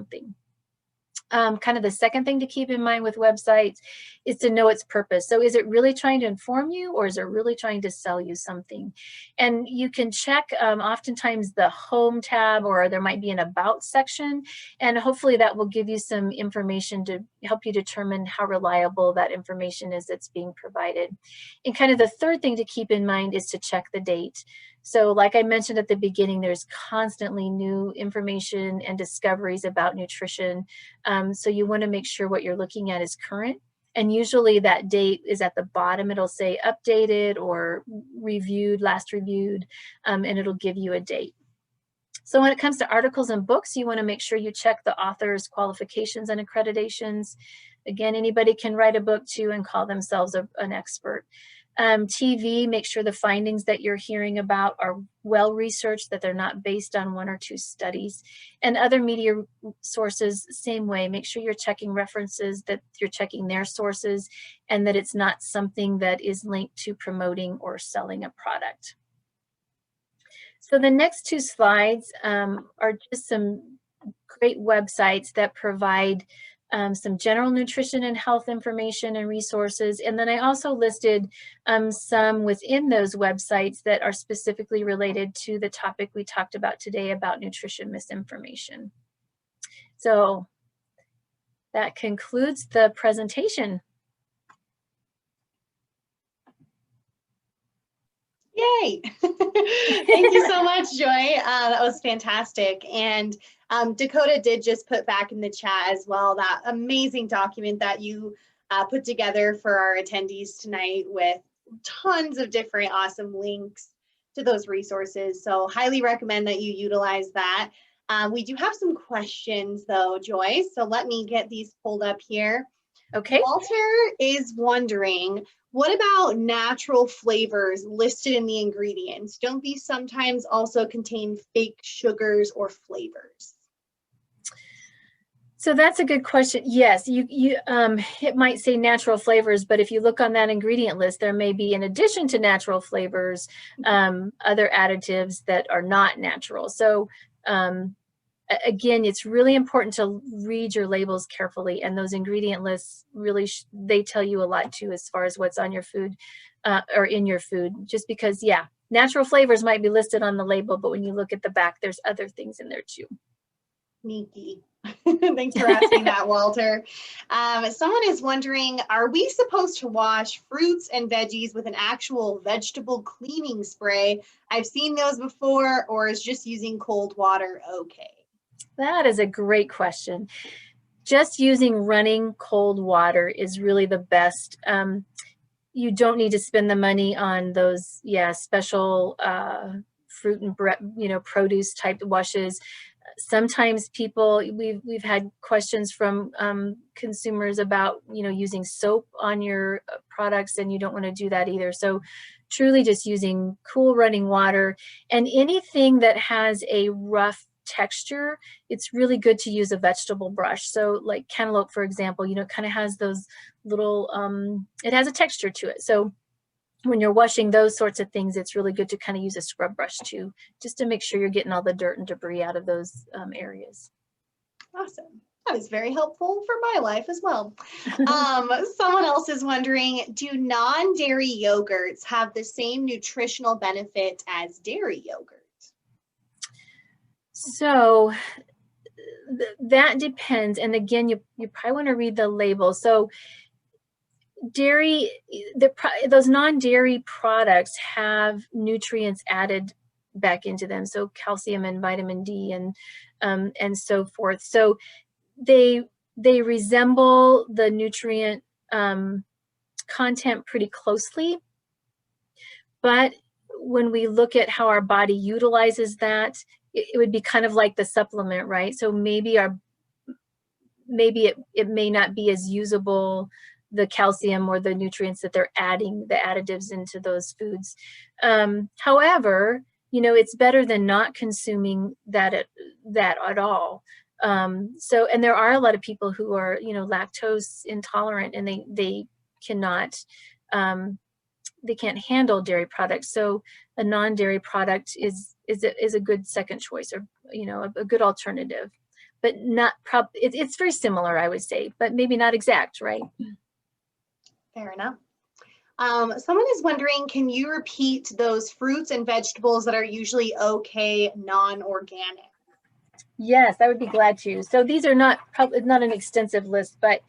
Kind of the second thing to keep in mind with websites is to know its purpose. So is it really trying to inform you, or is it really trying to sell you something? And you can check oftentimes the home tab, or there might be an about section, and hopefully that will give you some information to help you determine how reliable that information is that's being provided. And kind of the third thing to keep in mind is to check the date. So like I mentioned at the beginning, there's constantly new information and discoveries about nutrition. So you want to make sure what you're looking at is current. And usually that date is at the bottom. It'll say updated or reviewed, last reviewed, and it'll give you a date. So when it comes to articles and books, you want to make sure you check the author's qualifications and accreditations. Again, anybody can write a book too and call themselves an expert. TV, make sure the findings that you're hearing about are well researched, that they're not based on one or two studies. And other media sources, same way, make sure you're checking references, that you're checking their sources, and that it's not something that is linked to promoting or selling a product. So the next two slides are just some great websites that provide some general nutrition and health information and resources. And then I also listed some within those websites that are specifically related to the topic we talked about today about nutrition misinformation. So that concludes the presentation. Yay! Thank you so much, Joy. That was fantastic. And Dakota did just put back in the chat as well that amazing document that you put together for our attendees tonight with tons of different awesome links to those resources. So highly recommend that you utilize that. We do have some questions though, Joy. So let me get these pulled up here. Okay. Walter is wondering, what about natural flavors listed in the ingredients? Don't these sometimes also contain fake sugars or flavors? So that's a good question. Yes, it might say natural flavors, but if you look on that ingredient list, there may be, in addition to natural flavors, other additives that are not natural. So again, it's really important to read your labels carefully, and those ingredient lists really they tell you a lot too as far as what's on your food or in your food. Just because, yeah, natural flavors might be listed on the label, but when you look at the back, there's other things in there too. Sneaky. Thanks for asking that, Walter. Someone is wondering, are we supposed to wash fruits and veggies with an actual vegetable cleaning spray? I've seen those before, or is just using cold water okay? That is a great question. Just using running cold water is really the best. you don't need to spend the money on those, special fruit and produce type washes. Sometimes people, we've had questions from consumers about, using soap on your products, and you don't want to do that either. So truly just using cool running water, and anything that has a rough texture, it's really good to use a vegetable brush. So like cantaloupe, for example, it kind of has those little, it has a texture to it. So when you're washing those sorts of things, it's really good to kind of use a scrub brush too, just to make sure you're getting all the dirt and debris out of those areas. Awesome. That is very helpful for my life as well. Someone else is wondering, do non-dairy yogurts have the same nutritional benefit as dairy yogurt? So that depends. And again, you probably want to read the label. So dairy, those non-dairy products have nutrients added back into them, so calcium and vitamin D and so forth. So they resemble the nutrient content pretty closely, but when we look at how our body utilizes that, it would be kind of like the supplement, right? So maybe it may not be as usable, the calcium or the nutrients that they're adding, the additives into those foods. However, it's better than not consuming that at all. So, and there are a lot of people who are, lactose intolerant, and they cannot, they can't handle dairy products. So a non-dairy product is a good second choice, or, a good alternative, but not it's very similar, I would say, but maybe not exact, right? Fair enough. Someone is wondering, can you repeat those fruits and vegetables that are usually okay non-organic? Yes, I would be glad to. So these are not an extensive list, but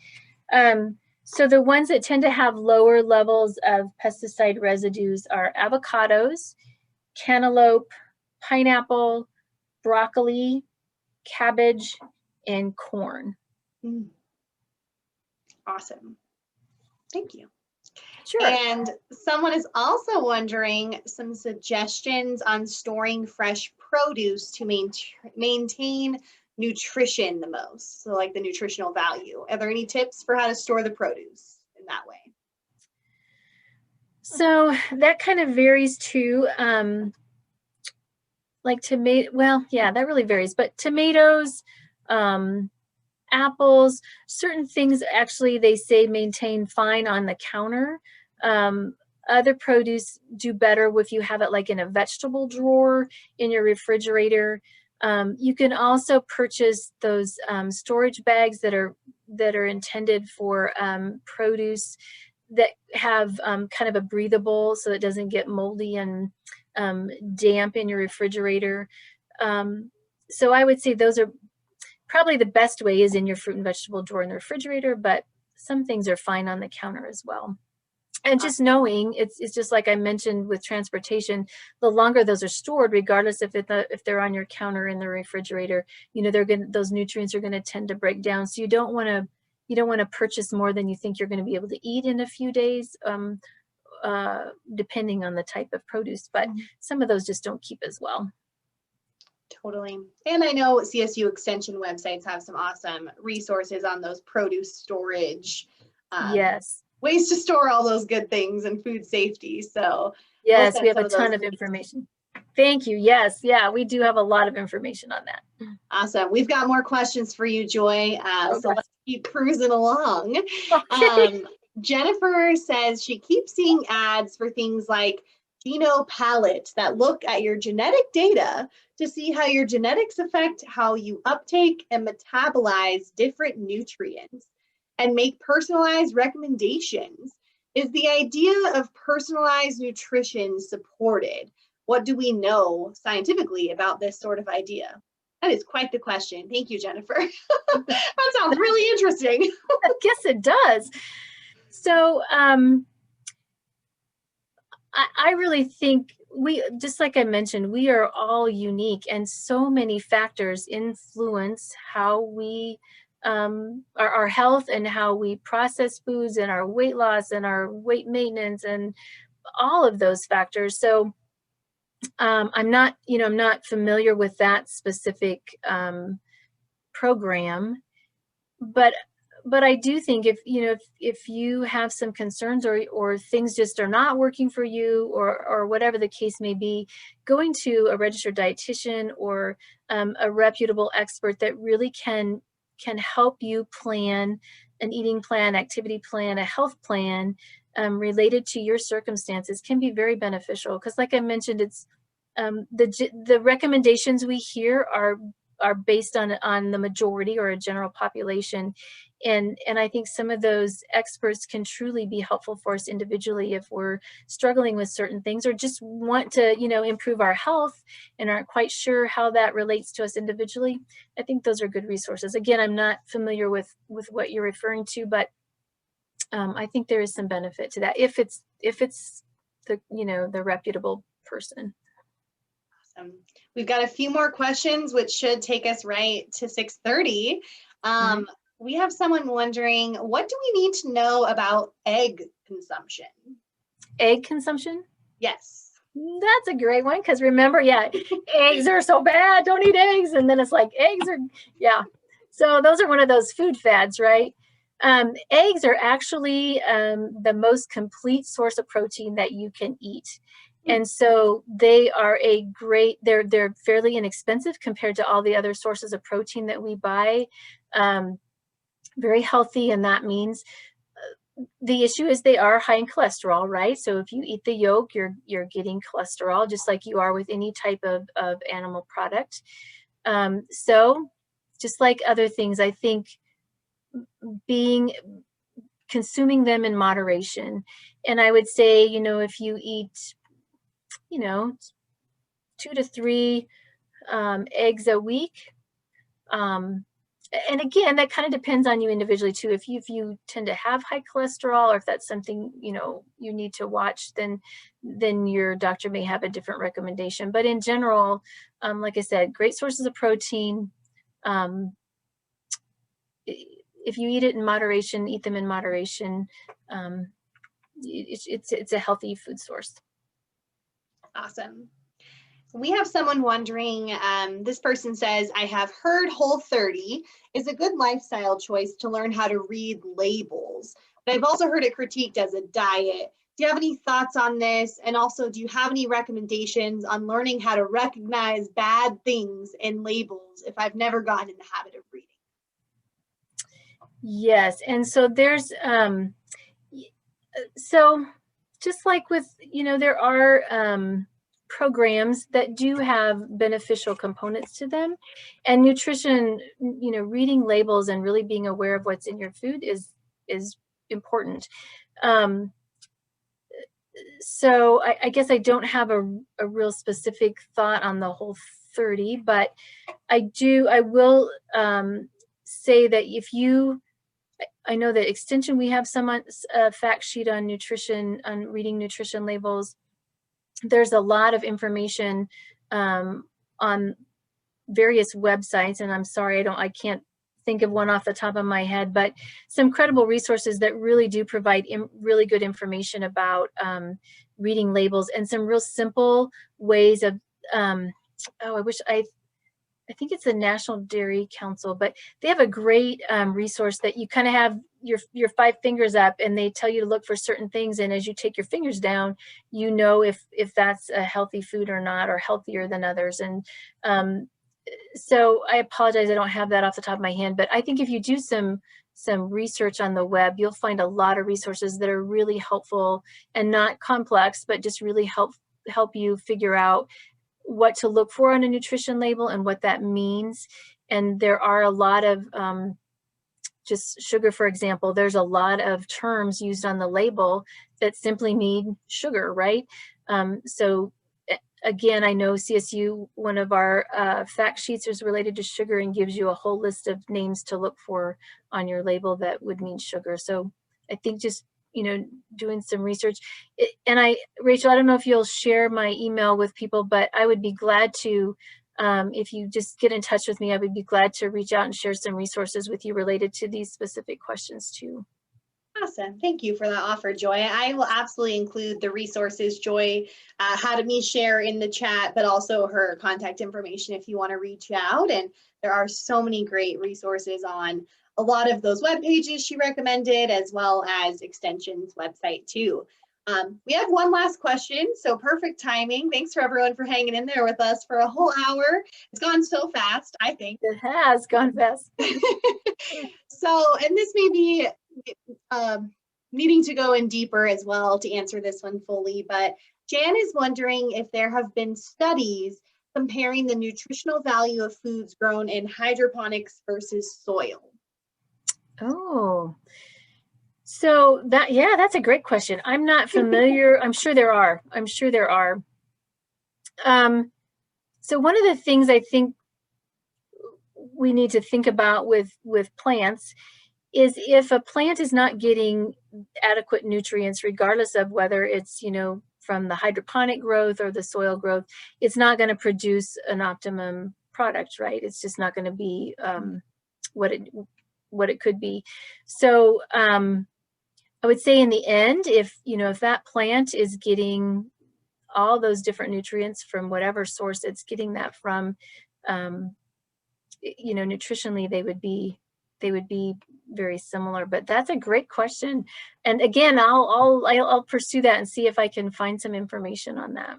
so the ones that tend to have lower levels of pesticide residues are avocados, cantaloupe, pineapple, broccoli, cabbage, and corn. Awesome. Thank you. Sure. And someone is also wondering some suggestions on storing fresh produce to maintain nutrition the most. So like the nutritional value. Are there any tips for how to store the produce in that way? So that kind of varies too. Like well, yeah, that really varies, but tomatoes, apples, certain things actually they say maintain fine on the counter. Other produce do better if you have it like in a vegetable drawer in your refrigerator. You can also purchase those storage bags that are intended for produce that have kind of a breathable, so it doesn't get moldy and damp in your refrigerator. So I would say those are probably the best way is in your fruit and vegetable drawer in the refrigerator, but some things are fine on the counter as well. And just knowing, it's just like I mentioned with transportation, the longer those are stored, regardless if they're on your counter in the refrigerator, those nutrients are going to tend to break down. So you don't want to purchase more than you think you're going to be able to eat in a few days, depending on the type of produce. But some of those just don't keep as well. Totally. And I know CSU extension websites have some awesome resources on those produce storage. Yes. Ways to store all those good things and food safety. So yes, we have a ton of information. Thank you. Yes. Yeah, we do have a lot of information on that. Awesome. We've got more questions for you, Joy. So let's keep cruising along. Okay. Jennifer says she keeps seeing ads for things like GenoPalette that look at your genetic data to see how your genetics affect how you uptake and metabolize different nutrients and make personalized recommendations. Is the idea of personalized nutrition supported? What do we know scientifically about this sort of idea? That is quite the question. Thank you, Jennifer. That sounds really interesting. I guess it does. So I really think just like I mentioned, we are all unique, and so many factors influence how we our health and how we process foods and our weight loss and our weight maintenance and all of those factors. So I'm not familiar with that specific program, but I do think if you have some concerns or things just are not working for you or whatever the case may be, going to a registered dietitian or a reputable expert that really can help you plan an eating plan, activity plan, a health plan related to your circumstances can be very beneficial. Because like I mentioned, it's the recommendations we hear are based on the majority or a general population. And I think some of those experts can truly be helpful for us individually if we're struggling with certain things or just want to, improve our health and aren't quite sure how that relates to us individually. I think those are good resources. Again, I'm not familiar with what you're referring to, but I think there is some benefit to that if it's the reputable person. We've got a few more questions, which should take us right to 6:30. We have someone wondering, what do we need to know about egg consumption? Egg consumption? Yes. That's a great one, because remember, eggs are so bad, don't eat eggs. And then it's like eggs are, So those are one of those food fads, right? Eggs are actually the most complete source of protein that you can eat. And so they are they're fairly inexpensive compared to all the other sources of protein that we buy. Very healthy, and that means the issue is they are high in cholesterol, right? So if you eat the yolk, you're getting cholesterol just like you are with any type of animal product. So just like other things, I think consuming them in moderation. And I would say, if you eat 2 to 3 eggs a week. And again, that kind of depends on you individually too. If you tend to have high cholesterol, or if that's something, you need to watch, then your doctor may have a different recommendation. But in general, like I said, great sources of protein. If you eat it in moderation, eat them in moderation. It's a healthy food source. Awesome. We have someone wondering, this person says, I have heard Whole30 is a good lifestyle choice to learn how to read labels, but I've also heard it critiqued as a diet. Do you have any thoughts on this? And also, do you have any recommendations on learning how to recognize bad things in labels if I've never gotten in the habit of reading? Yes, and so there's, so just like with, there are programs that do have beneficial components to them, and nutrition, reading labels and really being aware of what's in your food is important. So I guess I don't have a real specific thought on the Whole30, but I will say that I know that Extension, we have some fact sheet on nutrition, on reading nutrition labels. There's a lot of information on various websites, and I'm sorry, I can't think of one off the top of my head, but some credible resources that really do provide really good information about reading labels, and some real simple ways of, I think it's the National Dairy Council, but they have a great resource that you kind of have your 5 fingers up, and they tell you to look for certain things. And as you take your fingers down, if that's a healthy food or not, or healthier than others. And so I apologize, I don't have that off the top of my head, but I think if you do some research on the web, you'll find a lot of resources that are really helpful and not complex, but just really help you figure out what to look for on a nutrition label and what that means. And there are a lot of, just sugar, for example, there's a lot of terms used on the label that simply mean sugar, right? So again, I know CSU, one of our fact sheets is related to sugar and gives you a whole list of names to look for on your label that would mean sugar. So I think just doing some research. And Rachel, I don't know if you'll share my email with people, but I would be glad to if you just get in touch with me, I would be glad to reach out and share some resources with you related to these specific questions too. Awesome. Thank you for that offer, Joy. I will absolutely include the resources Joy had me share in the chat, but also her contact information if you want to reach out. And there are so many great resources on a lot of those web pages she recommended, as well as Extension's website too. We have one last question, so perfect timing. Thanks for everyone for hanging in there with us for a whole hour. It's gone so fast, I think. It has gone fast. So, and this may be needing to go in deeper as well to answer this one fully, but Jan is wondering if there have been studies comparing the nutritional value of foods grown in hydroponics versus soil. Oh, so that's a great question. I'm not familiar. I'm sure there are. So one of the things I think we need to think about with plants is if a plant is not getting adequate nutrients, regardless of whether it's, from the hydroponic growth or the soil growth, it's not going to produce an optimum product, right? It's just not going to be what it could be. So I would say in the end, if that plant is getting all those different nutrients from whatever source it's getting that from, nutritionally they would be very similar. But that's a great question, and again, I'll pursue that and see if I can find some information on that.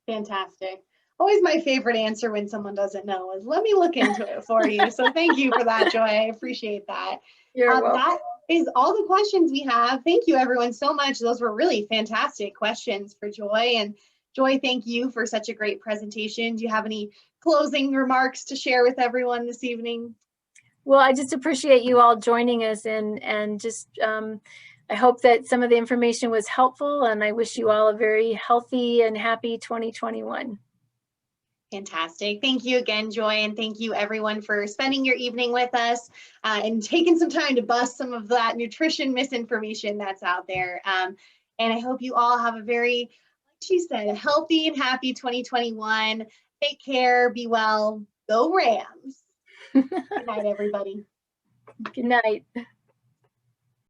Fantastic. Always my favorite answer when someone doesn't know is, let me look into it for you. So thank you for that, Joy. I appreciate that. You're welcome. That is all the questions we have. Thank you everyone so much. Those were really fantastic questions for Joy. And Joy, thank you for such a great presentation. Do you have any closing remarks to share with everyone this evening? Well, I just appreciate you all joining us, and just I hope that some of the information was helpful, and I wish you all a very healthy and happy 2021. Fantastic. Thank you again, Joy, and thank you everyone for spending your evening with us and taking some time to bust some of that nutrition misinformation that's out there. And I hope you all have a very, like she said, healthy and happy 2021. Take care, be well, go Rams. Good night, everybody. Good night.